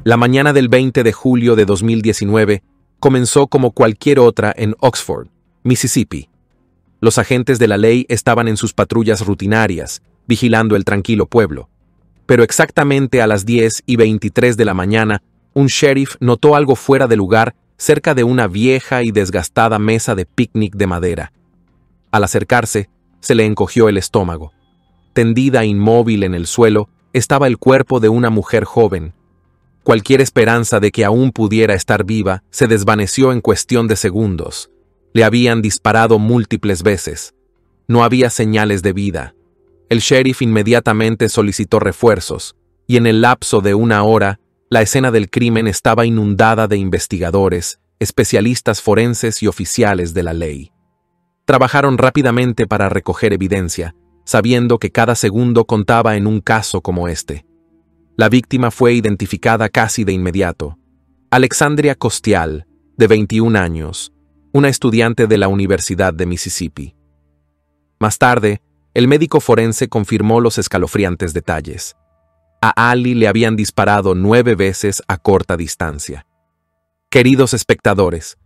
La mañana del 20 de julio de 2019 comenzó como cualquier otra en Oxford, Mississippi. Los agentes de la ley estaban en sus patrullas rutinarias, vigilando el tranquilo pueblo. Pero exactamente a las 10:23 de la mañana, un sheriff notó algo fuera de lugar cerca de una vieja y desgastada mesa de picnic de madera. Al acercarse, se le encogió el estómago. Tendida inmóvil en el suelo, estaba el cuerpo de una mujer joven. Cualquier esperanza de que aún pudiera estar viva se desvaneció en cuestión de segundos. Le habían disparado múltiples veces. No había señales de vida. El sheriff inmediatamente solicitó refuerzos, y en el lapso de una hora, la escena del crimen estaba inundada de investigadores, especialistas forenses y oficiales de la ley. Trabajaron rápidamente para recoger evidencia, sabiendo que cada segundo contaba en un caso como este. La víctima fue identificada casi de inmediato. Alexandria Costial, de 21 años, una estudiante de la Universidad de Mississippi. Más tarde, el médico forense confirmó los escalofriantes detalles. A Ali le habían disparado 9 veces a corta distancia. Queridos espectadores,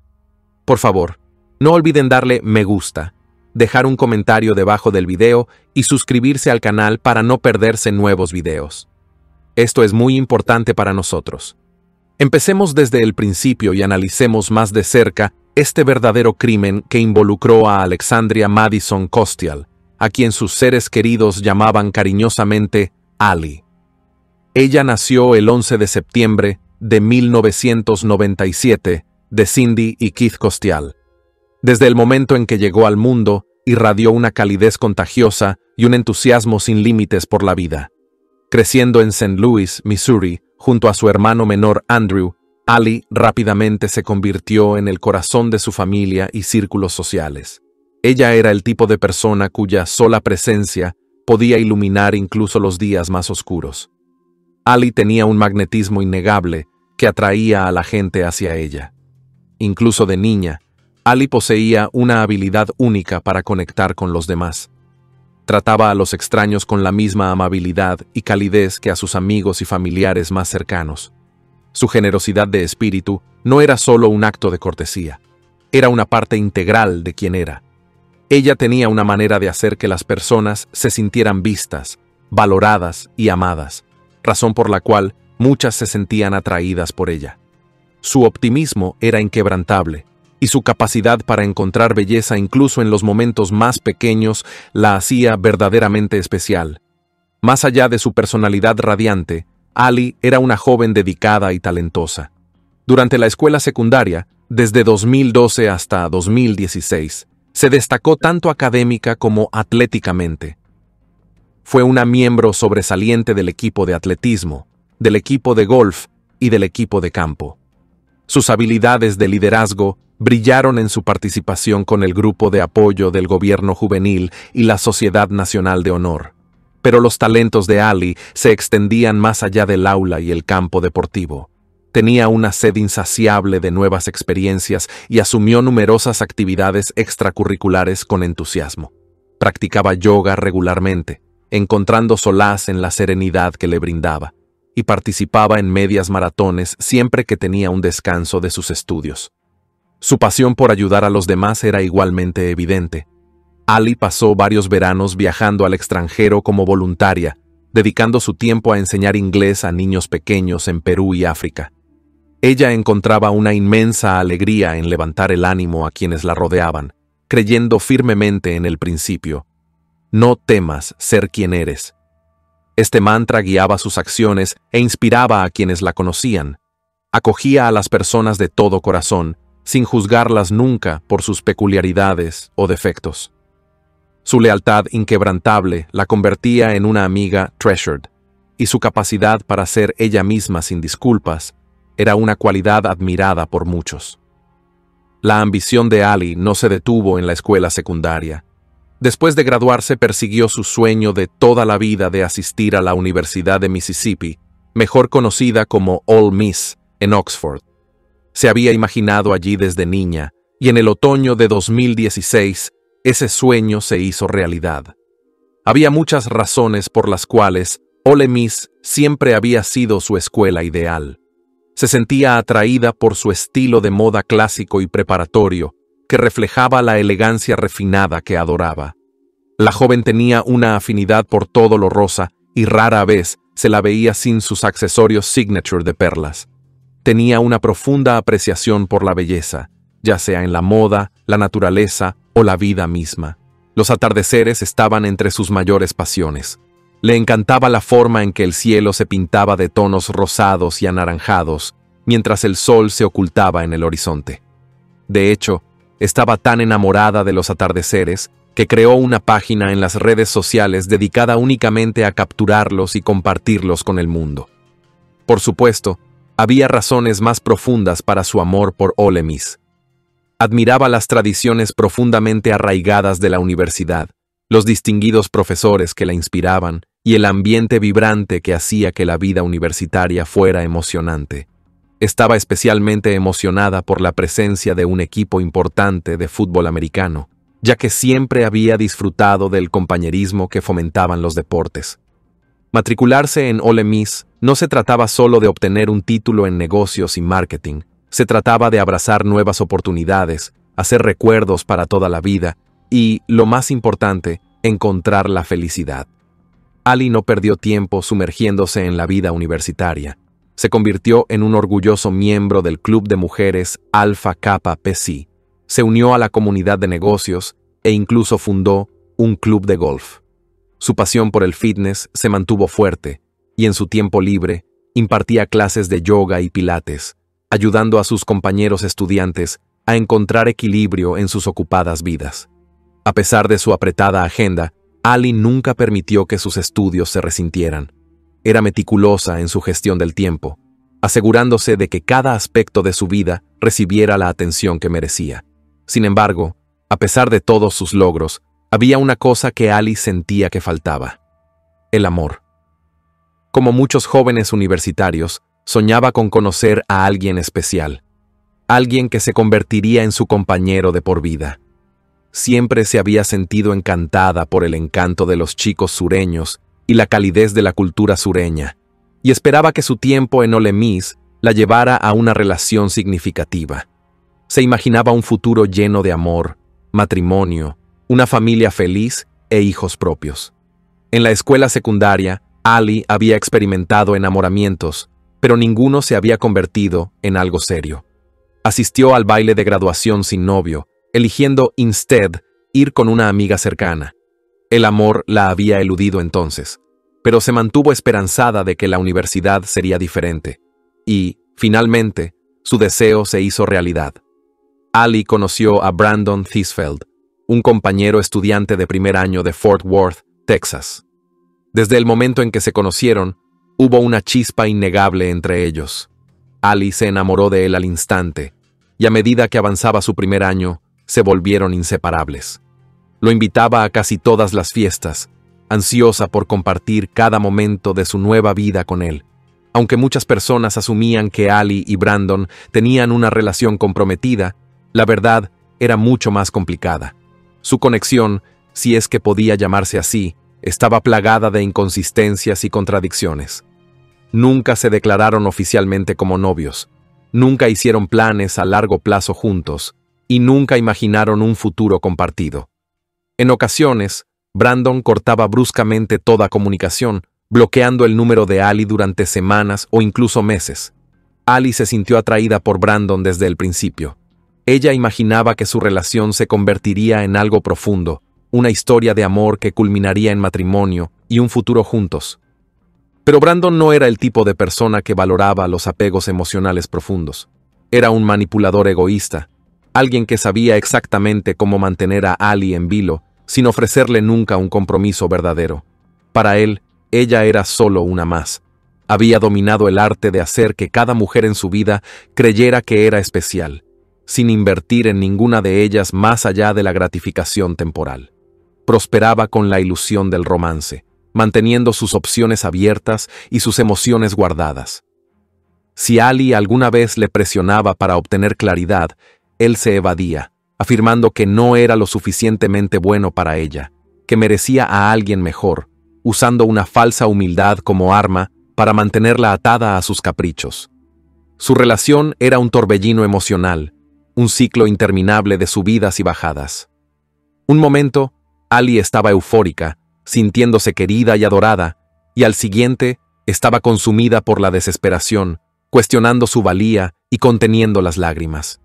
por favor, no olviden darle me gusta, dejar un comentario debajo del video y suscribirse al canal para no perderse nuevos videos. Esto es muy importante para nosotros. Empecemos desde el principio y analicemos más de cerca este verdadero crimen que involucró a Alexandria Madison Costial, a quien sus seres queridos llamaban cariñosamente Ali. Ella nació el 11 de septiembre de 1997 de Cindy y Keith Costial. Desde el momento en que llegó al mundo, irradió una calidez contagiosa y un entusiasmo sin límites por la vida. Creciendo en St. Louis, Missouri, junto a su hermano menor Andrew, Ali rápidamente se convirtió en el corazón de su familia y círculos sociales. Ella era el tipo de persona cuya sola presencia podía iluminar incluso los días más oscuros. Ali tenía un magnetismo innegable que atraía a la gente hacia ella. Incluso de niña, Ali poseía una habilidad única para conectar con los demás. Trataba a los extraños con la misma amabilidad y calidez que a sus amigos y familiares más cercanos. Su generosidad de espíritu no era solo un acto de cortesía, era una parte integral de quien era. Ella tenía una manera de hacer que las personas se sintieran vistas, valoradas y amadas, razón por la cual muchas se sentían atraídas por ella. Su optimismo era inquebrantable, y su capacidad para encontrar belleza incluso en los momentos más pequeños la hacía verdaderamente especial. Más allá de su personalidad radiante, Ali era una joven dedicada y talentosa. Durante la escuela secundaria, desde 2012 hasta 2016, se destacó tanto académica como atléticamente. Fue una miembro sobresaliente del equipo de atletismo, del equipo de golf y del equipo de campo. Sus habilidades de liderazgo brillaron en su participación con el grupo de apoyo del gobierno juvenil y la Sociedad Nacional de Honor. Pero los talentos de Ali se extendían más allá del aula y el campo deportivo. Tenía una sed insaciable de nuevas experiencias y asumió numerosas actividades extracurriculares con entusiasmo. Practicaba yoga regularmente, encontrando solaz en la serenidad que le brindaba, y participaba en medias maratones siempre que tenía un descanso de sus estudios. Su pasión por ayudar a los demás era igualmente evidente. Ali pasó varios veranos viajando al extranjero como voluntaria, dedicando su tiempo a enseñar inglés a niños pequeños en Perú y África. Ella encontraba una inmensa alegría en levantar el ánimo a quienes la rodeaban, creyendo firmemente en el principio: no temas ser quien eres. Este mantra guiaba sus acciones e inspiraba a quienes la conocían. Acogía a las personas de todo corazón, sin juzgarlas nunca por sus peculiaridades o defectos. Su lealtad inquebrantable la convertía en una amiga treasured, y su capacidad para ser ella misma sin disculpas era una cualidad admirada por muchos. La ambición de Ali no se detuvo en la escuela secundaria. Después de graduarse persiguió su sueño de toda la vida de asistir a la Universidad de Mississippi, mejor conocida como Ole Miss, en Oxford. Se había imaginado allí desde niña, y en el otoño de 2016, ese sueño se hizo realidad. Había muchas razones por las cuales Ole Miss siempre había sido su escuela ideal. Se sentía atraída por su estilo de moda clásico y preparatorio, que reflejaba la elegancia refinada que adoraba. La joven tenía una afinidad por todo lo rosa y rara vez se la veía sin sus accesorios signature de perlas. Tenía una profunda apreciación por la belleza, ya sea en la moda, la naturaleza o la vida misma. Los atardeceres estaban entre sus mayores pasiones. Le encantaba la forma en que el cielo se pintaba de tonos rosados y anaranjados, mientras el sol se ocultaba en el horizonte. De hecho, estaba tan enamorada de los atardeceres que creó una página en las redes sociales dedicada únicamente a capturarlos y compartirlos con el mundo. Por supuesto, había razones más profundas para su amor por Ole Miss. Admiraba las tradiciones profundamente arraigadas de la universidad, los distinguidos profesores que la inspiraban y el ambiente vibrante que hacía que la vida universitaria fuera emocionante. Estaba especialmente emocionada por la presencia de un equipo importante de fútbol americano, ya que siempre había disfrutado del compañerismo que fomentaban los deportes. Matricularse en Ole Miss no se trataba solo de obtener un título en negocios y marketing, se trataba de abrazar nuevas oportunidades, hacer recuerdos para toda la vida y, lo más importante, encontrar la felicidad. Ali no perdió tiempo sumergiéndose en la vida universitaria. Se convirtió en un orgulloso miembro del club de mujeres Alpha Kappa Psi. Se unió a la comunidad de negocios e incluso fundó un club de golf. Su pasión por el fitness se mantuvo fuerte y en su tiempo libre impartía clases de yoga y pilates, ayudando a sus compañeros estudiantes a encontrar equilibrio en sus ocupadas vidas. A pesar de su apretada agenda, Ali nunca permitió que sus estudios se resintieran. Era meticulosa en su gestión del tiempo, asegurándose de que cada aspecto de su vida recibiera la atención que merecía. Sin embargo, a pesar de todos sus logros, había una cosa que Ali sentía que faltaba: el amor. Como muchos jóvenes universitarios, soñaba con conocer a alguien especial, alguien que se convertiría en su compañero de por vida. Siempre se había sentido encantada por el encanto de los chicos sureños y la calidez de la cultura sureña, y esperaba que su tiempo en Ole Miss la llevara a una relación significativa. Se imaginaba un futuro lleno de amor, matrimonio, una familia feliz e hijos propios. En la escuela secundaria, Ali había experimentado enamoramientos, pero ninguno se había convertido en algo serio. Asistió al baile de graduación sin novio, eligiendo instead ir con una amiga cercana. El amor la había eludido entonces, pero se mantuvo esperanzada de que la universidad sería diferente. Y, finalmente, su deseo se hizo realidad. Ali conoció a Brandon Thiersfeld, un compañero estudiante de primer año de Fort Worth, Texas. Desde el momento en que se conocieron, hubo una chispa innegable entre ellos. Ali se enamoró de él al instante, y a medida que avanzaba su primer año, se volvieron inseparables. Lo invitaba a casi todas las fiestas, ansiosa por compartir cada momento de su nueva vida con él. Aunque muchas personas asumían que Ali y Brandon tenían una relación comprometida, la verdad era mucho más complicada. Su conexión, si es que podía llamarse así, estaba plagada de inconsistencias y contradicciones. Nunca se declararon oficialmente como novios, nunca hicieron planes a largo plazo juntos, y nunca imaginaron un futuro compartido. En ocasiones, Brandon cortaba bruscamente toda comunicación, bloqueando el número de Ali durante semanas o incluso meses. Ali se sintió atraída por Brandon desde el principio. Ella imaginaba que su relación se convertiría en algo profundo, una historia de amor que culminaría en matrimonio y un futuro juntos. Pero Brandon no era el tipo de persona que valoraba los apegos emocionales profundos. Era un manipulador egoísta, alguien que sabía exactamente cómo mantener a Ali en vilo sin ofrecerle nunca un compromiso verdadero. Para él, ella era solo una más. Había dominado el arte de hacer que cada mujer en su vida creyera que era especial, sin invertir en ninguna de ellas más allá de la gratificación temporal. Prosperaba con la ilusión del romance, manteniendo sus opciones abiertas y sus emociones guardadas. Si Ali alguna vez le presionaba para obtener claridad, él se evadía, afirmando que no era lo suficientemente bueno para ella, que merecía a alguien mejor, usando una falsa humildad como arma para mantenerla atada a sus caprichos. Su relación era un torbellino emocional, un ciclo interminable de subidas y bajadas. Un momento, Ali estaba eufórica, sintiéndose querida y adorada, y al siguiente, estaba consumida por la desesperación, cuestionando su valía y conteniendo las lágrimas.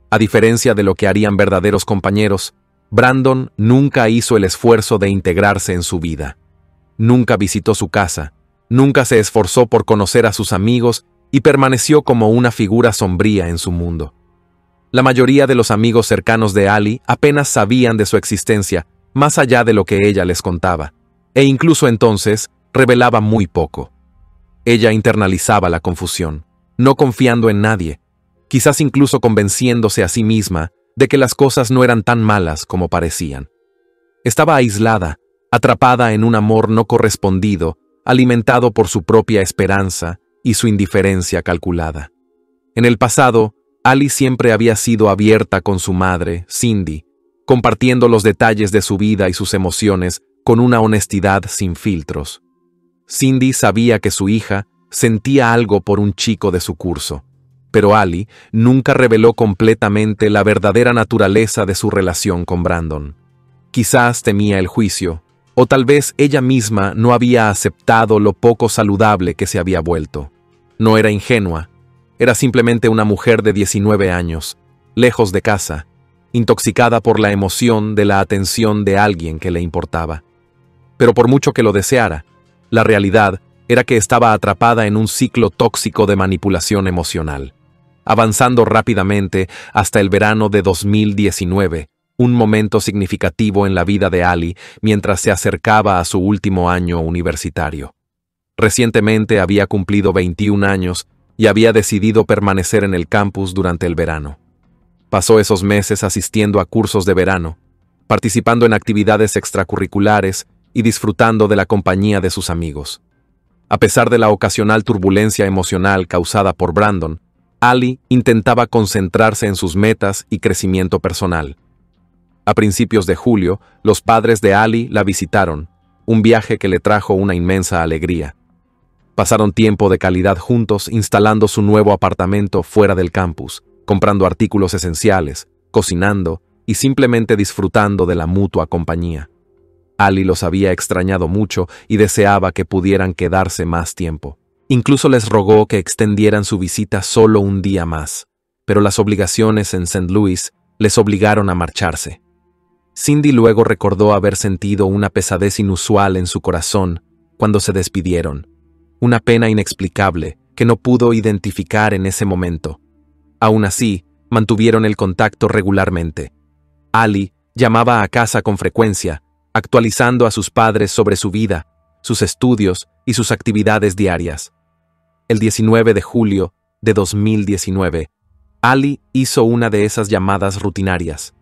A diferencia de lo que harían verdaderos compañeros, Brandon nunca hizo el esfuerzo de integrarse en su vida. Nunca visitó su casa, nunca se esforzó por conocer a sus amigos y permaneció como una figura sombría en su mundo. La mayoría de los amigos cercanos de Ali apenas sabían de su existencia, más allá de lo que ella les contaba, e incluso entonces revelaba muy poco. Ella internalizaba la confusión, no confiando en nadie, quizás incluso convenciéndose a sí misma de que las cosas no eran tan malas como parecían. Estaba aislada, atrapada en un amor no correspondido, alimentado por su propia esperanza y su indiferencia calculada. En el pasado, Ali siempre había sido abierta con su madre, Cindy, compartiendo los detalles de su vida y sus emociones con una honestidad sin filtros. Cindy sabía que su hija sentía algo por un chico de su curso, pero Ali nunca reveló completamente la verdadera naturaleza de su relación con Brandon. Quizás temía el juicio, o tal vez ella misma no había aceptado lo poco saludable que se había vuelto. No era ingenua, era simplemente una mujer de 19 años, lejos de casa, intoxicada por la emoción de la atención de alguien que le importaba. Pero por mucho que lo deseara, la realidad era que estaba atrapada en un ciclo tóxico de manipulación emocional, avanzando rápidamente hasta el verano de 2019, un momento significativo en la vida de Ali mientras se acercaba a su último año universitario. Recientemente había cumplido 21 años y había decidido permanecer en el campus durante el verano. Pasó esos meses asistiendo a cursos de verano, participando en actividades extracurriculares y disfrutando de la compañía de sus amigos. A pesar de la ocasional turbulencia emocional causada por Brandon, Ali intentaba concentrarse en sus metas y crecimiento personal. A principios de julio, los padres de Ali la visitaron, un viaje que le trajo una inmensa alegría. Pasaron tiempo de calidad juntos instalando su nuevo apartamento fuera del campus, comprando artículos esenciales, cocinando y simplemente disfrutando de la mutua compañía. Ali los había extrañado mucho y deseaba que pudieran quedarse más tiempo. Incluso les rogó que extendieran su visita solo un día más, pero las obligaciones en St. Louis les obligaron a marcharse. Cindy luego recordó haber sentido una pesadez inusual en su corazón cuando se despidieron, una pena inexplicable que no pudo identificar en ese momento. Aún así, mantuvieron el contacto regularmente. Ali llamaba a casa con frecuencia, actualizando a sus padres sobre su vida, sus estudios y sus actividades diarias. El 19 de julio de 2019, Ali hizo una de esas llamadas rutinarias.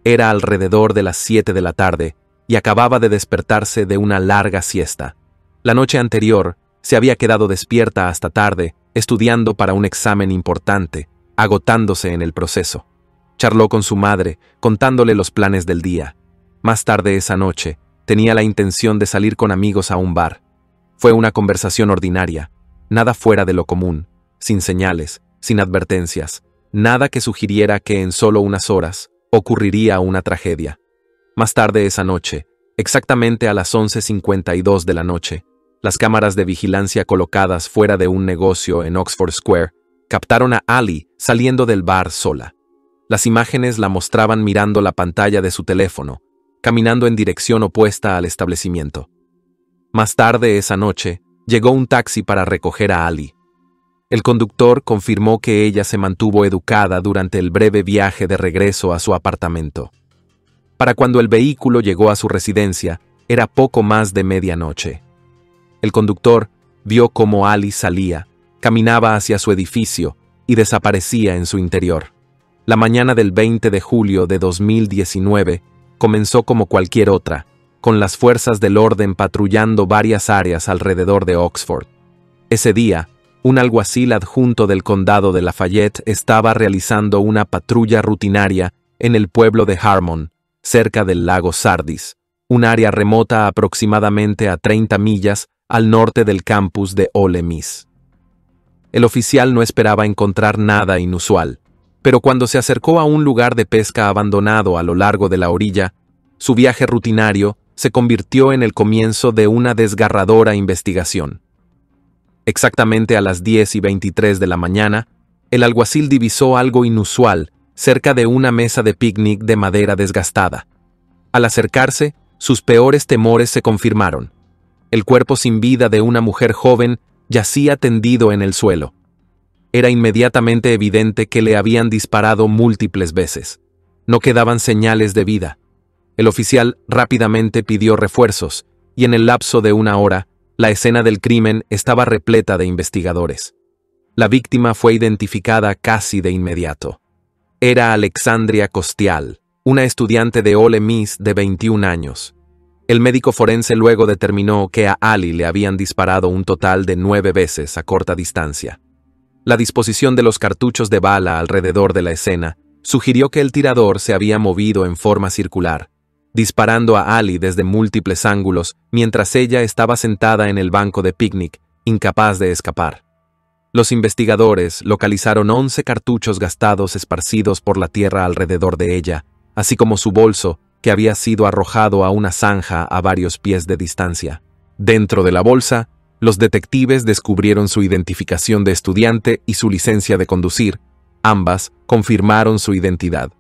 Era alrededor de las 7 de la tarde y acababa de despertarse de una larga siesta. La noche anterior, se había quedado despierta hasta tarde, estudiando para un examen importante, agotándose en el proceso. Charló con su madre, contándole los planes del día. Más tarde esa noche, tenía la intención de salir con amigos a un bar. Fue una conversación ordinaria, nada fuera de lo común, sin señales, sin advertencias, nada que sugiriera que en solo unas horas ocurriría una tragedia. Más tarde esa noche, exactamente a las 11:52 de la noche, las cámaras de vigilancia colocadas fuera de un negocio en Oxford Square captaron a Ali saliendo del bar sola. Las imágenes la mostraban mirando la pantalla de su teléfono, caminando en dirección opuesta al establecimiento. Más tarde esa noche, llegó un taxi para recoger a Ali. El conductor confirmó que ella se mantuvo educada durante el breve viaje de regreso a su apartamento. Para cuando el vehículo llegó a su residencia, era poco más de medianoche. El conductor vio cómo Ali salía, caminaba hacia su edificio y desaparecía en su interior. La mañana del 20 de julio de 2019 comenzó como cualquier otra, con las fuerzas del orden patrullando varias áreas alrededor de Oxford. Ese día, un alguacil adjunto del condado de Lafayette estaba realizando una patrulla rutinaria en el pueblo de Harmon, cerca del lago Sardis, un área remota aproximadamente a 30 millas al norte del campus de Ole Miss. El oficial no esperaba encontrar nada inusual, pero cuando se acercó a un lugar de pesca abandonado a lo largo de la orilla, su viaje rutinario se convirtió en el comienzo de una desgarradora investigación. Exactamente a las 10:23 de la mañana, el alguacil divisó algo inusual cerca de una mesa de picnic de madera desgastada. Al acercarse, sus peores temores se confirmaron. El cuerpo sin vida de una mujer joven yacía tendido en el suelo. Era inmediatamente evidente que le habían disparado múltiples veces. No quedaban señales de vida. El oficial rápidamente pidió refuerzos, y en el lapso de una hora, la escena del crimen estaba repleta de investigadores. La víctima fue identificada casi de inmediato. Era Alexandria Costial, una estudiante de Ole Miss de 21 años. El médico forense luego determinó que a Ali le habían disparado un total de 9 veces a corta distancia. La disposición de los cartuchos de bala alrededor de la escena sugirió que el tirador se había movido en forma circular, disparando a Ali desde múltiples ángulos mientras ella estaba sentada en el banco de picnic, incapaz de escapar. Los investigadores localizaron 11 cartuchos gastados esparcidos por la tierra alrededor de ella, así como su bolso, que había sido arrojado a una zanja a varios pies de distancia. Dentro de la bolsa, los detectives descubrieron su identificación de estudiante y su licencia de conducir. Ambas confirmaron su identidad.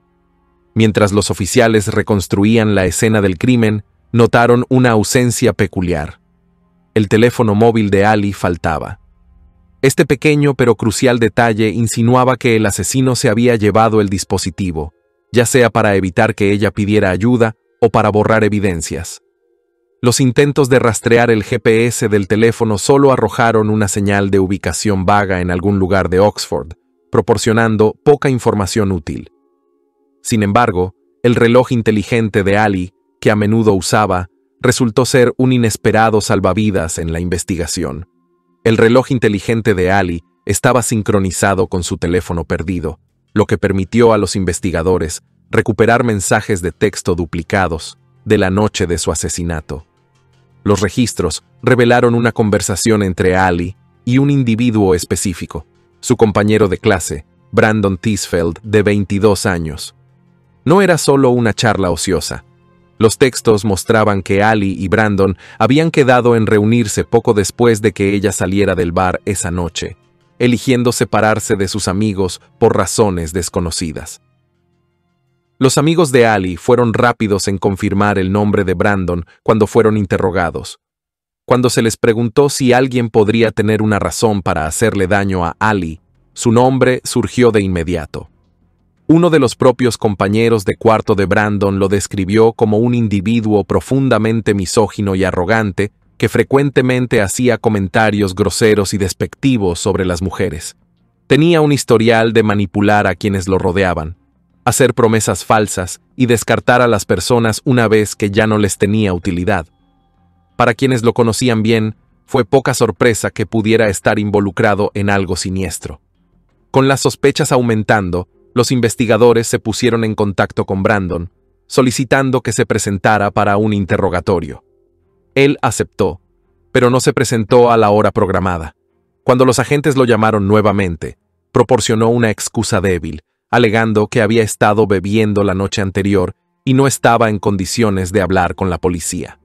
Mientras los oficiales reconstruían la escena del crimen, notaron una ausencia peculiar. El teléfono móvil de Ali faltaba. Este pequeño pero crucial detalle insinuaba que el asesino se había llevado el dispositivo, ya sea para evitar que ella pidiera ayuda o para borrar evidencias. Los intentos de rastrear el GPS del teléfono solo arrojaron una señal de ubicación vaga en algún lugar de Oxford, proporcionando poca información útil. Sin embargo, el reloj inteligente de Ali, que a menudo usaba, resultó ser un inesperado salvavidas en la investigación. El reloj inteligente de Ali estaba sincronizado con su teléfono perdido, lo que permitió a los investigadores recuperar mensajes de texto duplicados de la noche de su asesinato. Los registros revelaron una conversación entre Ali y un individuo específico, su compañero de clase, Brandon Tisfeld, de 22 años. No era solo una charla ociosa. Los textos mostraban que Ali y Brandon habían quedado en reunirse poco después de que ella saliera del bar esa noche, eligiendo separarse de sus amigos por razones desconocidas. Los amigos de Ali fueron rápidos en confirmar el nombre de Brandon cuando fueron interrogados. Cuando se les preguntó si alguien podría tener una razón para hacerle daño a Ali, su nombre surgió de inmediato. Uno de los propios compañeros de cuarto de Brandon lo describió como un individuo profundamente misógino y arrogante que frecuentemente hacía comentarios groseros y despectivos sobre las mujeres. Tenía un historial de manipular a quienes lo rodeaban, hacer promesas falsas y descartar a las personas una vez que ya no les tenía utilidad. Para quienes lo conocían bien, fue poca sorpresa que pudiera estar involucrado en algo siniestro. Con las sospechas aumentando, los investigadores se pusieron en contacto con Brandon, solicitando que se presentara para un interrogatorio. Él aceptó, pero no se presentó a la hora programada. Cuando los agentes lo llamaron nuevamente, proporcionó una excusa débil, alegando que había estado bebiendo la noche anterior y no estaba en condiciones de hablar con la policía.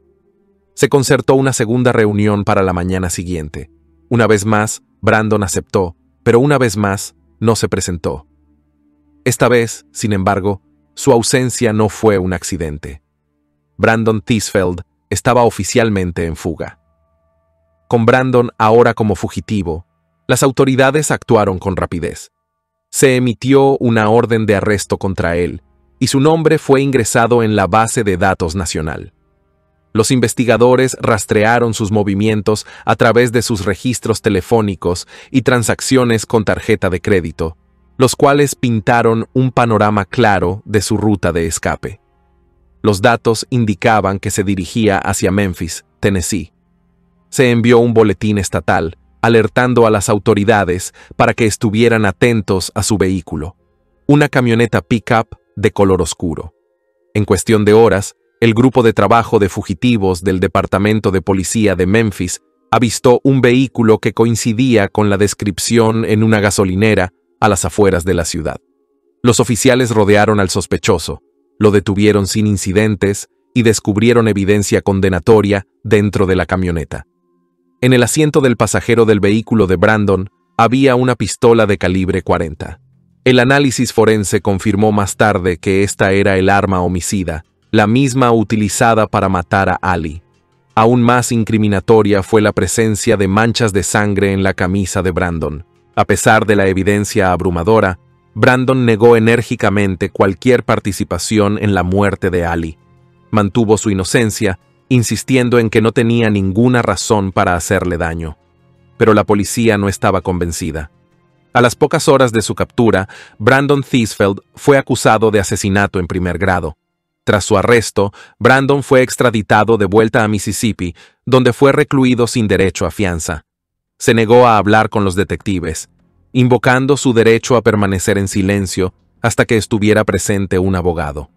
Se concertó una segunda reunión para la mañana siguiente. Una vez más, Brandon aceptó, pero una vez más, no se presentó. Esta vez, sin embargo, su ausencia no fue un accidente. Brandon Tisfeld estaba oficialmente en fuga. Con Brandon ahora como fugitivo, las autoridades actuaron con rapidez. Se emitió una orden de arresto contra él, y su nombre fue ingresado en la base de datos nacional. Los investigadores rastrearon sus movimientos a través de sus registros telefónicos y transacciones con tarjeta de crédito, los cuales pintaron un panorama claro de su ruta de escape. Los datos indicaban que se dirigía hacia Memphis, Tennessee. Se envió un boletín estatal, alertando a las autoridades para que estuvieran atentos a su vehículo, una camioneta pick-up de color oscuro. En cuestión de horas, el grupo de trabajo de fugitivos del Departamento de Policía de Memphis avistó un vehículo que coincidía con la descripción en una gasolinera a las afueras de la ciudad. Los oficiales rodearon al sospechoso, lo detuvieron sin incidentes y descubrieron evidencia condenatoria dentro de la camioneta. En el asiento del pasajero del vehículo de Brandon había una pistola de calibre 40. El análisis forense confirmó más tarde que esta era el arma homicida, la misma utilizada para matar a Ali. Aún más incriminatoria fue la presencia de manchas de sangre en la camisa de Brandon. A pesar de la evidencia abrumadora, Brandon negó enérgicamente cualquier participación en la muerte de Ali. Mantuvo su inocencia, insistiendo en que no tenía ninguna razón para hacerle daño. Pero la policía no estaba convencida. A las pocas horas de su captura, Brandon Theisfeld fue acusado de asesinato en primer grado. Tras su arresto, Brandon fue extraditado de vuelta a Mississippi, donde fue recluido sin derecho a fianza. Se negó a hablar con los detectives, invocando su derecho a permanecer en silencio hasta que estuviera presente un abogado.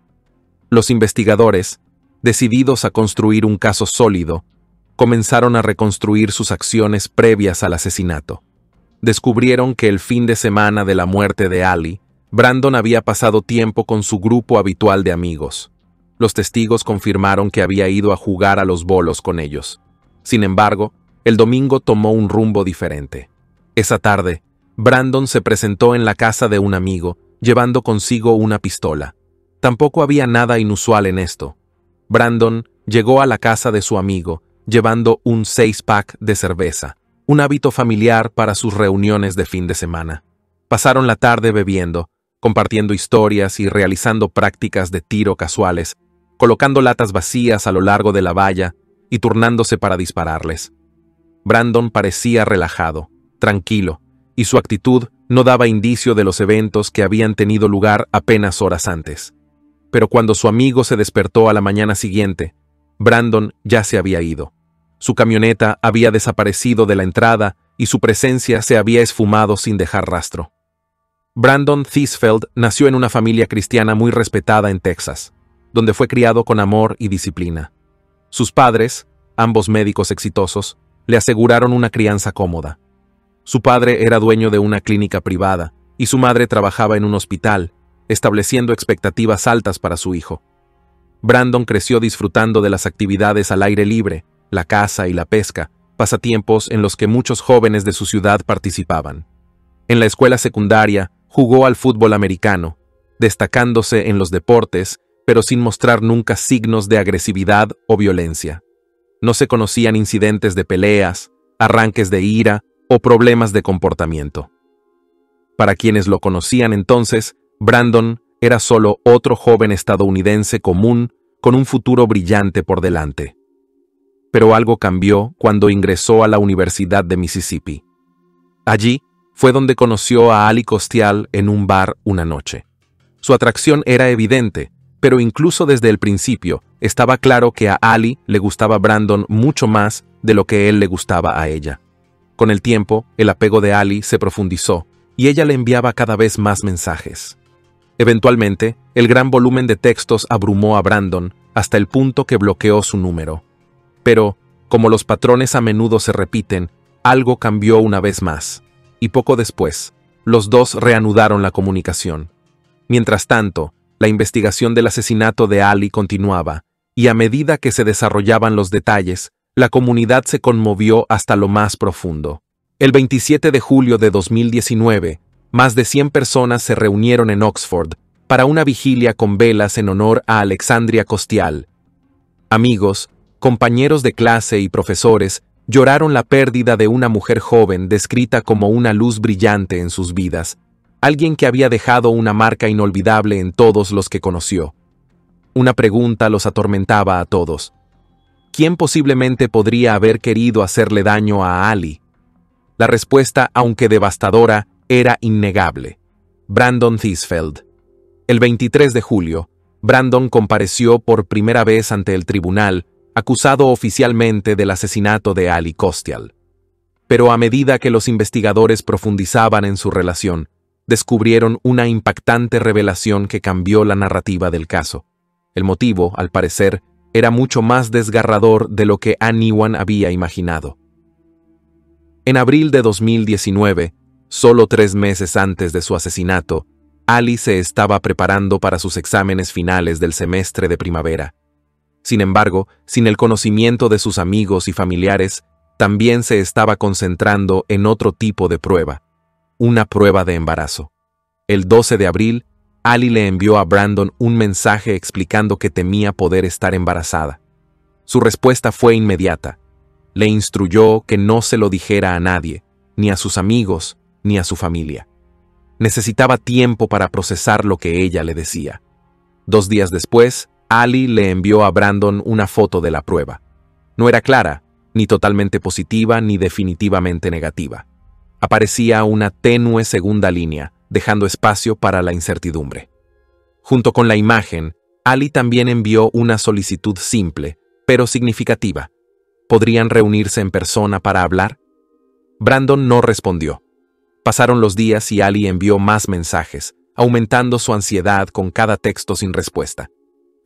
Los investigadores, decididos a construir un caso sólido, comenzaron a reconstruir sus acciones previas al asesinato. Descubrieron que el fin de semana de la muerte de Ali, Brandon había pasado tiempo con su grupo habitual de amigos. Los testigos confirmaron que había ido a jugar a los bolos con ellos. Sin embargo, el domingo tomó un rumbo diferente. Esa tarde, Brandon se presentó en la casa de un amigo, llevando consigo una pistola. Tampoco había nada inusual en esto. Brandon llegó a la casa de su amigo, llevando un 6-pack de cerveza, un hábito familiar para sus reuniones de fin de semana. Pasaron la tarde bebiendo, compartiendo historias y realizando prácticas de tiro casuales, colocando latas vacías a lo largo de la valla y turnándose para dispararles. Brandon parecía relajado, tranquilo, y su actitud no daba indicio de los eventos que habían tenido lugar apenas horas antes. Pero cuando su amigo se despertó a la mañana siguiente, Brandon ya se había ido. Su camioneta había desaparecido de la entrada y su presencia se había esfumado sin dejar rastro. Brandon Theisfeld nació en una familia cristiana muy respetada en Texas, donde fue criado con amor y disciplina. Sus padres, ambos médicos exitosos, le aseguraron una crianza cómoda. Su padre era dueño de una clínica privada y su madre trabajaba en un hospital, estableciendo expectativas altas para su hijo. Brandon creció disfrutando de las actividades al aire libre, la caza y la pesca, pasatiempos en los que muchos jóvenes de su ciudad participaban. En la escuela secundaria, jugó al fútbol americano, destacándose en los deportes, pero sin mostrar nunca signos de agresividad o violencia. No se conocían incidentes de peleas, arranques de ira o problemas de comportamiento. Para quienes lo conocían entonces, Brandon era solo otro joven estadounidense común con un futuro brillante por delante. Pero algo cambió cuando ingresó a la Universidad de Mississippi. Allí fue donde conoció a Ali Costial en un bar una noche. Su atracción era evidente, pero incluso desde el principio estaba claro que a Ali le gustaba Brandon mucho más de lo que él le gustaba a ella. Con el tiempo, el apego de Ali se profundizó y ella le enviaba cada vez más mensajes. Eventualmente, el gran volumen de textos abrumó a Brandon hasta el punto que bloqueó su número. Pero, como los patrones a menudo se repiten, algo cambió una vez más, y poco después, los dos reanudaron la comunicación. Mientras tanto, la investigación del asesinato de Ali continuaba, y a medida que se desarrollaban los detalles, la comunidad se conmovió hasta lo más profundo. El 27 de julio de 2019, más de 100 personas se reunieron en Oxford para una vigilia con velas en honor a Alexandria Costial. Amigos, compañeros de clase y profesores lloraron la pérdida de una mujer joven descrita como una luz brillante en sus vidas, alguien que había dejado una marca inolvidable en todos los que conoció. Una pregunta los atormentaba a todos. ¿Quién posiblemente podría haber querido hacerle daño a Ali? La respuesta, aunque devastadora, era innegable. Brandon Theisfeld. El 23 de julio, Brandon compareció por primera vez ante el tribunal, acusado oficialmente del asesinato de Ali Costial. Pero a medida que los investigadores profundizaban en su relación, descubrieron una impactante revelación que cambió la narrativa del caso. El motivo, al parecer, era mucho más desgarrador de lo que Ann Iwan había imaginado. En abril de 2019, solo 3 meses antes de su asesinato, Ali se estaba preparando para sus exámenes finales del semestre de primavera. Sin embargo, sin el conocimiento de sus amigos y familiares, también se estaba concentrando en otro tipo de prueba, una prueba de embarazo. El 12 de abril, Ali le envió a Brandon un mensaje explicando que temía poder estar embarazada. Su respuesta fue inmediata. Le instruyó que no se lo dijera a nadie, ni a sus amigos, ni a su familia. Necesitaba tiempo para procesar lo que ella le decía. 2 días después, Ali le envió a Brandon una foto de la prueba. No era clara, ni totalmente positiva, ni definitivamente negativa. Aparecía una tenue segunda línea, dejando espacio para la incertidumbre. Junto con la imagen, Ali también envió una solicitud simple, pero significativa. ¿Podrían reunirse en persona para hablar? Brandon no respondió. Pasaron los días y Ali envió más mensajes, aumentando su ansiedad con cada texto sin respuesta.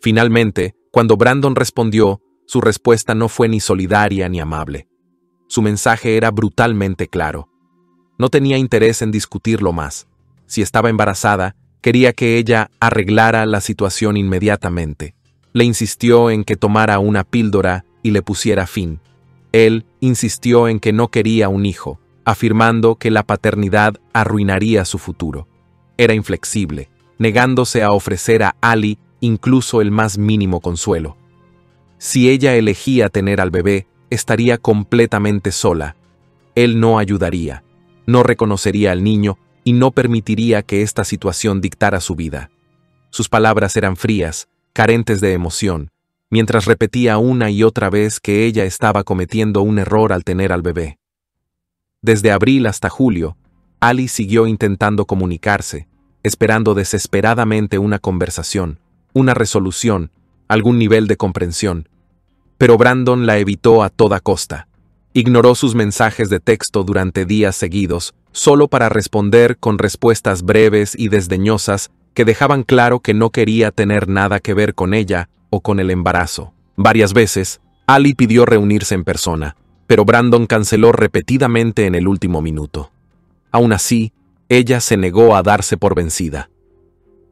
Finalmente, cuando Brandon respondió, su respuesta no fue ni solidaria ni amable. Su mensaje era brutalmente claro. No tenía interés en discutirlo más. Si estaba embarazada, quería que ella arreglara la situación inmediatamente. Le insistió en que tomara una píldora y le pusiera fin. Él insistió en que no quería un hijo, afirmando que la paternidad arruinaría su futuro. Era inflexible, negándose a ofrecer a Ali incluso el más mínimo consuelo. Si ella elegía tener al bebé, estaría completamente sola. Él no ayudaría, no reconocería al niño y no permitiría que esta situación dictara su vida. Sus palabras eran frías, carentes de emoción, mientras repetía una y otra vez que ella estaba cometiendo un error al tener al bebé. Desde abril hasta julio, Ali siguió intentando comunicarse, esperando desesperadamente una conversación, una resolución, algún nivel de comprensión. Pero Brandon la evitó a toda costa. Ignoró sus mensajes de texto durante días seguidos, solo para responder con respuestas breves y desdeñosas que dejaban claro que no quería tener nada que ver con ella o con el embarazo. Varias veces, Ali pidió reunirse en persona, pero Brandon canceló repetidamente en el último minuto. Aún así, ella se negó a darse por vencida.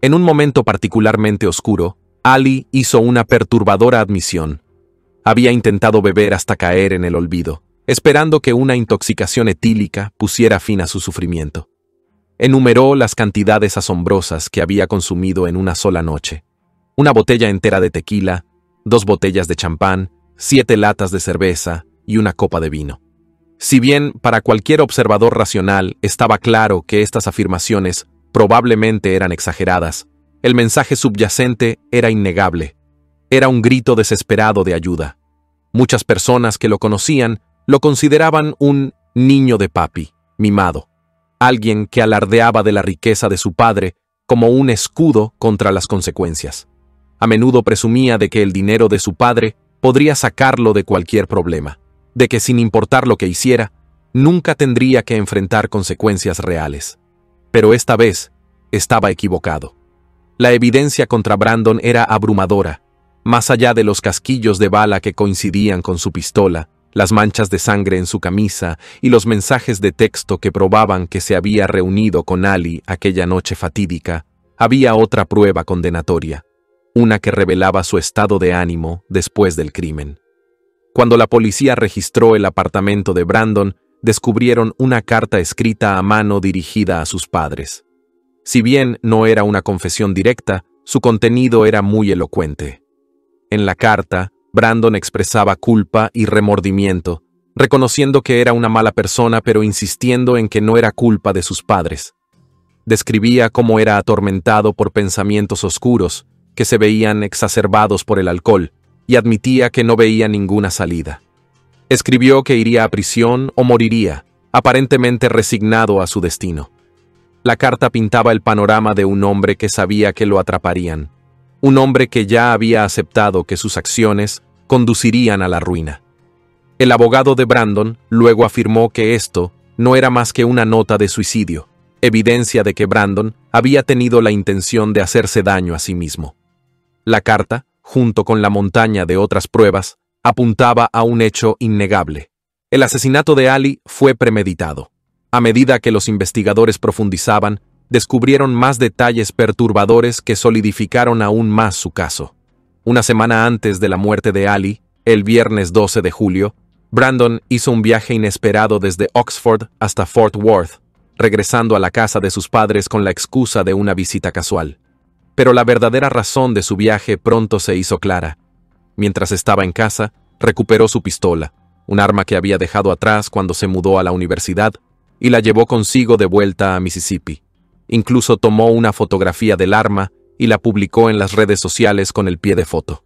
En un momento particularmente oscuro, Ali hizo una perturbadora admisión. Había intentado beber hasta caer en el olvido, esperando que una intoxicación etílica pusiera fin a su sufrimiento. Enumeró las cantidades asombrosas que había consumido en una sola noche. 1 botella entera de tequila, 2 botellas de champán, 7 latas de cerveza y 1 copa de vino. Si bien para cualquier observador racional estaba claro que estas afirmaciones probablemente eran exageradas, el mensaje subyacente era innegable. Era un grito desesperado de ayuda. Muchas personas que lo conocían lo consideraban un niño de papi, mimado, alguien que alardeaba de la riqueza de su padre como un escudo contra las consecuencias. A menudo presumía de que el dinero de su padre podría sacarlo de cualquier problema, de que sin importar lo que hiciera, nunca tendría que enfrentar consecuencias reales. Pero esta vez estaba equivocado. La evidencia contra Brandon era abrumadora. Más allá de los casquillos de bala que coincidían con su pistola, las manchas de sangre en su camisa y los mensajes de texto que probaban que se había reunido con Ali aquella noche fatídica, había otra prueba condenatoria, una que revelaba su estado de ánimo después del crimen. Cuando la policía registró el apartamento de Brandon, descubrieron una carta escrita a mano dirigida a sus padres. Si bien no era una confesión directa, su contenido era muy elocuente. En la carta, Brandon expresaba culpa y remordimiento, reconociendo que era una mala persona pero insistiendo en que no era culpa de sus padres. Describía cómo era atormentado por pensamientos oscuros, que se veían exacerbados por el alcohol, y admitía que no veía ninguna salida. Escribió que iría a prisión o moriría, aparentemente resignado a su destino. La carta pintaba el panorama de un hombre que sabía que lo atraparían. Un hombre que ya había aceptado que sus acciones conducirían a la ruina. El abogado de Brandon luego afirmó que esto no era más que una nota de suicidio, evidencia de que Brandon había tenido la intención de hacerse daño a sí mismo. La carta, junto con la montaña de otras pruebas, apuntaba a un hecho innegable. El asesinato de Ali fue premeditado. A medida que los investigadores profundizaban, descubrieron más detalles perturbadores que solidificaron aún más su caso. Una semana antes de la muerte de Ali, el viernes 12 de julio, Brandon hizo un viaje inesperado desde Oxford hasta Fort Worth, regresando a la casa de sus padres con la excusa de una visita casual. Pero la verdadera razón de su viaje pronto se hizo clara. Mientras estaba en casa, recuperó su pistola, un arma que había dejado atrás cuando se mudó a la universidad, y la llevó consigo de vuelta a Mississippi. Incluso tomó una fotografía del arma y la publicó en las redes sociales con el pie de foto.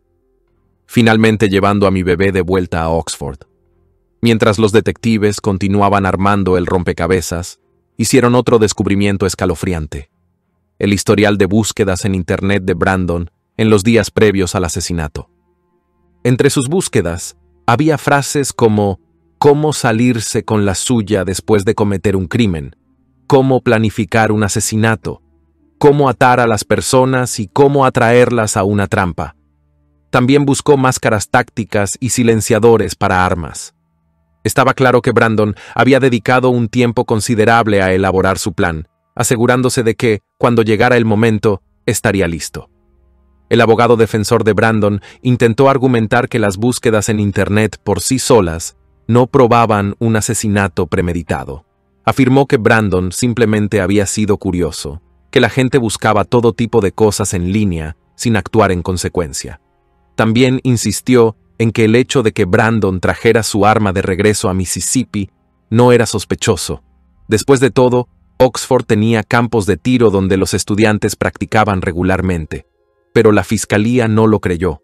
Finalmente llevando a mi bebé de vuelta a Oxford. Mientras los detectives continuaban armando el rompecabezas, hicieron otro descubrimiento escalofriante. El historial de búsquedas en Internet de Brandon en los días previos al asesinato. Entre sus búsquedas, había frases como «cómo salirse con la suya después de cometer un crimen», «cómo planificar un asesinato», «cómo atar a las personas y cómo atraerlas a una trampa». También buscó máscaras tácticas y silenciadores para armas. Estaba claro que Brandon había dedicado un tiempo considerable a elaborar su plan, asegurándose de que, cuando llegara el momento, estaría listo. El abogado defensor de Brandon intentó argumentar que las búsquedas en Internet por sí solas no probaban un asesinato premeditado. Afirmó que Brandon simplemente había sido curioso, que la gente buscaba todo tipo de cosas en línea sin actuar en consecuencia. También insistió en que el hecho de que Brandon trajera su arma de regreso a Mississippi no era sospechoso. Después de todo, Oxford tenía campos de tiro donde los estudiantes practicaban regularmente. Pero la fiscalía no lo creyó.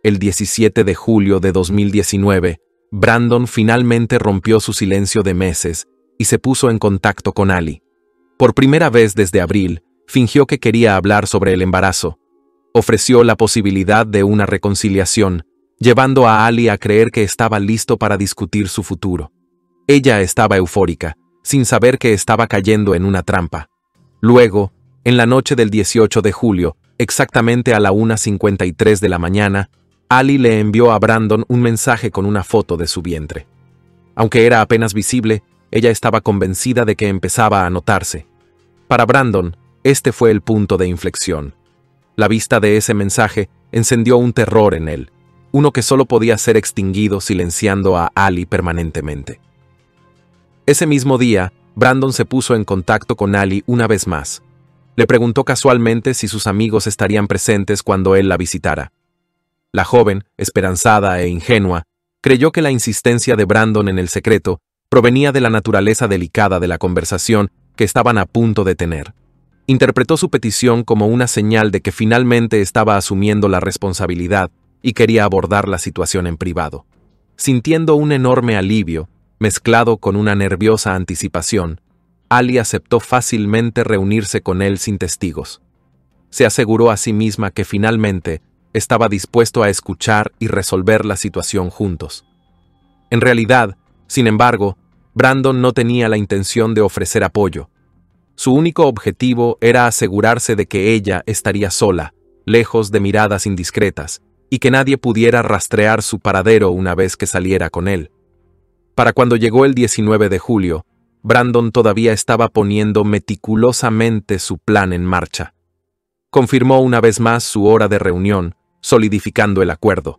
El 17 de julio de 2019, Brandon finalmente rompió su silencio de meses y se puso en contacto con Ali. Por primera vez desde abril, fingió que quería hablar sobre el embarazo. Ofreció la posibilidad de una reconciliación, llevando a Ali a creer que estaba listo para discutir su futuro. Ella estaba eufórica, sin saber que estaba cayendo en una trampa. Luego, en la noche del 18 de julio, exactamente a la 1:53 de la mañana, Ali le envió a Brandon un mensaje con una foto de su vientre. Aunque era apenas visible, ella estaba convencida de que empezaba a notarse. Para Brandon, este fue el punto de inflexión. La vista de ese mensaje encendió un terror en él, uno que solo podía ser extinguido silenciando a Ali permanentemente. Ese mismo día, Brandon se puso en contacto con Ali una vez más. Le preguntó casualmente si sus amigos estarían presentes cuando él la visitara. La joven, esperanzada e ingenua, creyó que la insistencia de Brandon en el secreto provenía de la naturaleza delicada de la conversación que estaban a punto de tener. Interpretó su petición como una señal de que finalmente estaba asumiendo la responsabilidad y quería abordar la situación en privado. Sintiendo un enorme alivio, mezclado con una nerviosa anticipación, Ali aceptó fácilmente reunirse con él sin testigos. Se aseguró a sí misma que finalmente estaba dispuesto a escuchar y resolver la situación juntos. En realidad, sin embargo, Brandon no tenía la intención de ofrecer apoyo. Su único objetivo era asegurarse de que ella estaría sola, lejos de miradas indiscretas, y que nadie pudiera rastrear su paradero una vez que saliera con él. Para cuando llegó el 19 de julio, Brandon todavía estaba poniendo meticulosamente su plan en marcha. Confirmó una vez más su hora de reunión, solidificando el acuerdo.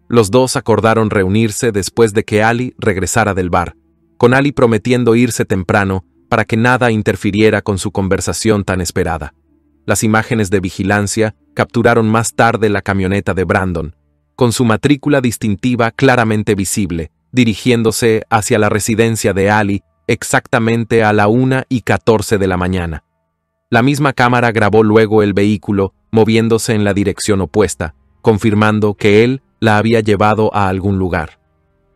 Los dos acordaron reunirse después de que Ali regresara del bar, con Ali prometiendo irse temprano para que nada interfiriera con su conversación tan esperada. Las imágenes de vigilancia capturaron más tarde la camioneta de Brandon, con su matrícula distintiva claramente visible, dirigiéndose hacia la residencia de Ali exactamente a la 1:14 de la mañana. La misma cámara grabó luego el vehículo moviéndose en la dirección opuesta, confirmando que él la había llevado a algún lugar.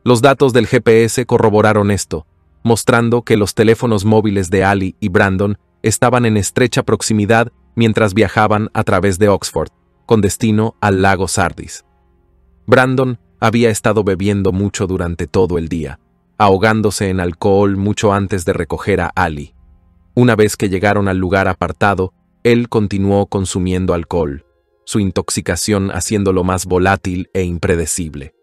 Los datos del GPS corroboraron esto, mostrando que los teléfonos móviles de Ali y Brandon estaban en estrecha proximidad mientras viajaban a través de Oxford, con destino al lago Sardis. Brandon había estado bebiendo mucho durante todo el día, ahogándose en alcohol mucho antes de recoger a Ali. Una vez que llegaron al lugar apartado, él continuó consumiendo alcohol, su intoxicación haciéndolo más volátil e impredecible.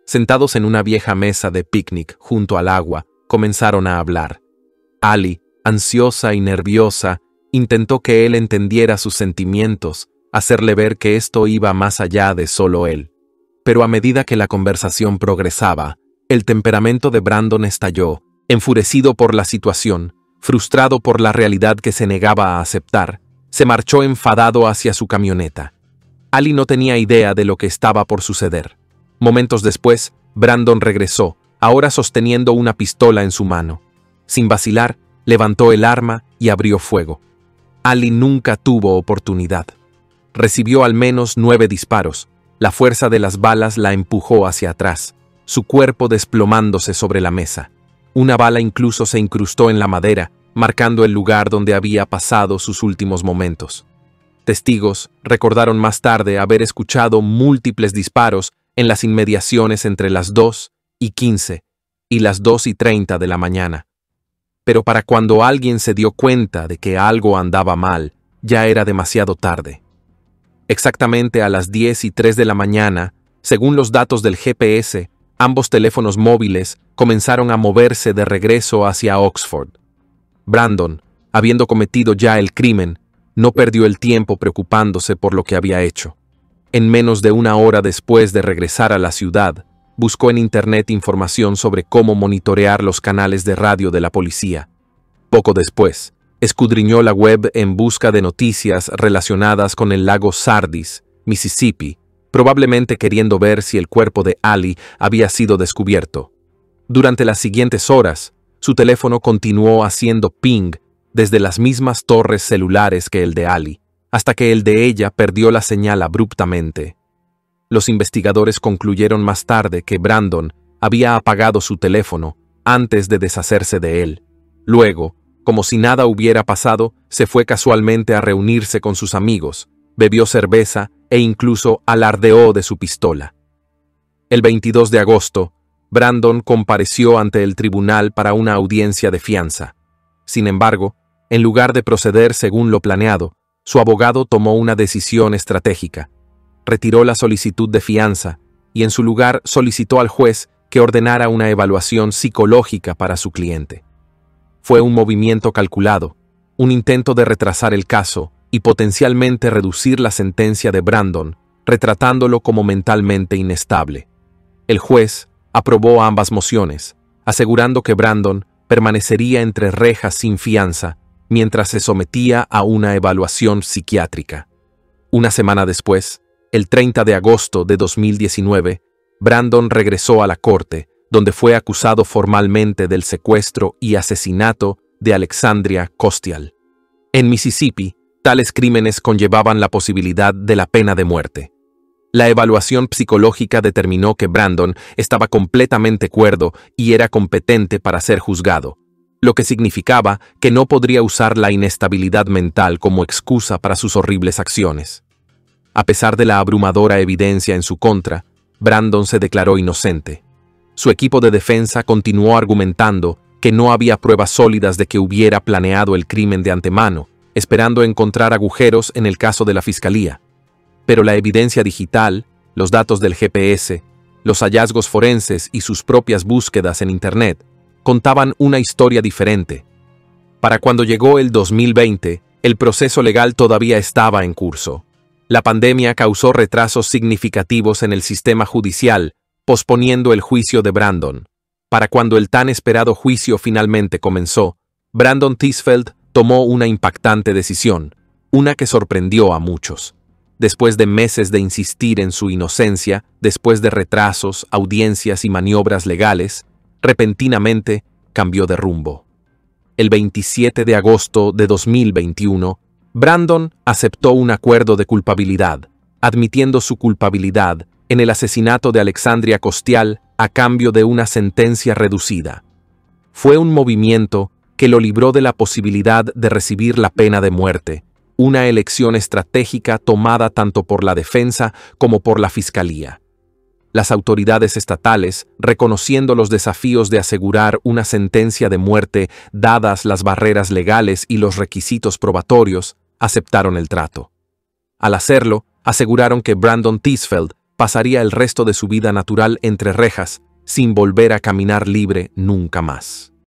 Sentados en una vieja mesa de picnic junto al agua, comenzaron a hablar. Ali, ansiosa y nerviosa, intentó que él entendiera sus sentimientos, hacerle ver que esto iba más allá de solo él. Pero a medida que la conversación progresaba, el temperamento de Brandon estalló, enfurecido por la situación, frustrado por la realidad que se negaba a aceptar, se marchó enfadado hacia su camioneta. Ali no tenía idea de lo que estaba por suceder. Momentos después, Brandon regresó, ahora sosteniendo una pistola en su mano. Sin vacilar, levantó el arma y abrió fuego. Ali nunca tuvo oportunidad. Recibió al menos 9 disparos. La fuerza de las balas la empujó hacia atrás, su cuerpo desplomándose sobre la mesa. Una bala incluso se incrustó en la madera, marcando el lugar donde había pasado sus últimos momentos. Testigos recordaron más tarde haber escuchado múltiples disparos en las inmediaciones entre las 2:15 y las 2:30 de la mañana. Pero para cuando alguien se dio cuenta de que algo andaba mal, ya era demasiado tarde. Exactamente a las 10:03 de la mañana, según los datos del GPS, ambos teléfonos móviles comenzaron a moverse de regreso hacia Oxford. Brandon, habiendo cometido ya el crimen, no perdió el tiempo preocupándose por lo que había hecho. En menos de una hora después de regresar a la ciudad, buscó en Internet información sobre cómo monitorear los canales de radio de la policía. Poco después, escudriñó la web en busca de noticias relacionadas con el lago Sardis, Mississippi, probablemente queriendo ver si el cuerpo de Ali había sido descubierto. Durante las siguientes horas, su teléfono continuó haciendo ping desde las mismas torres celulares que el de Ali, hasta que el de ella perdió la señal abruptamente. Los investigadores concluyeron más tarde que Brandon había apagado su teléfono antes de deshacerse de él. Luego, como si nada hubiera pasado, se fue casualmente a reunirse con sus amigos, bebió cerveza e incluso alardeó de su pistola. El 22 de agosto, Brandon compareció ante el tribunal para una audiencia de fianza. Sin embargo, en lugar de proceder según lo planeado, su abogado tomó una decisión estratégica. Retiró la solicitud de fianza y en su lugar solicitó al juez que ordenara una evaluación psicológica para su cliente. Fue un movimiento calculado, un intento de retrasar el caso y potencialmente reducir la sentencia de Brandon, retratándolo como mentalmente inestable. El juez aprobó ambas mociones, asegurando que Brandon permanecería entre rejas sin fianza mientras se sometía a una evaluación psiquiátrica. Una semana después, el 30 de agosto de 2019, Brandon regresó a la corte, donde fue acusado formalmente del secuestro y asesinato de Alexandria Kostial. En Mississippi, tales crímenes conllevaban la posibilidad de la pena de muerte. La evaluación psicológica determinó que Brandon estaba completamente cuerdo y era competente para ser juzgado, lo que significaba que no podría usar la inestabilidad mental como excusa para sus horribles acciones. A pesar de la abrumadora evidencia en su contra, Brandon se declaró inocente. Su equipo de defensa continuó argumentando que no había pruebas sólidas de que hubiera planeado el crimen de antemano, esperando encontrar agujeros en el caso de la fiscalía. Pero la evidencia digital, los datos del GPS, los hallazgos forenses y sus propias búsquedas en Internet contaban una historia diferente. Para cuando llegó el 2020, el proceso legal todavía estaba en curso. La pandemia causó retrasos significativos en el sistema judicial, posponiendo el juicio de Brandon. Para cuando el tan esperado juicio finalmente comenzó, Brandon Tisfeld tomó una impactante decisión, una que sorprendió a muchos. Después de meses de insistir en su inocencia, después de retrasos, audiencias y maniobras legales, repentinamente cambió de rumbo. El 27 de agosto de 2021, Brandon aceptó un acuerdo de culpabilidad, admitiendo su culpabilidad en el asesinato de Alexandria Kostial a cambio de una sentencia reducida. Fue un movimiento que lo libró de la posibilidad de recibir la pena de muerte, una elección estratégica tomada tanto por la defensa como por la fiscalía. Las autoridades estatales, reconociendo los desafíos de asegurar una sentencia de muerte dadas las barreras legales y los requisitos probatorios, aceptaron el trato. Al hacerlo, aseguraron que Brandon Tisfeld pasaría el resto de su vida natural entre rejas, sin volver a caminar libre nunca más.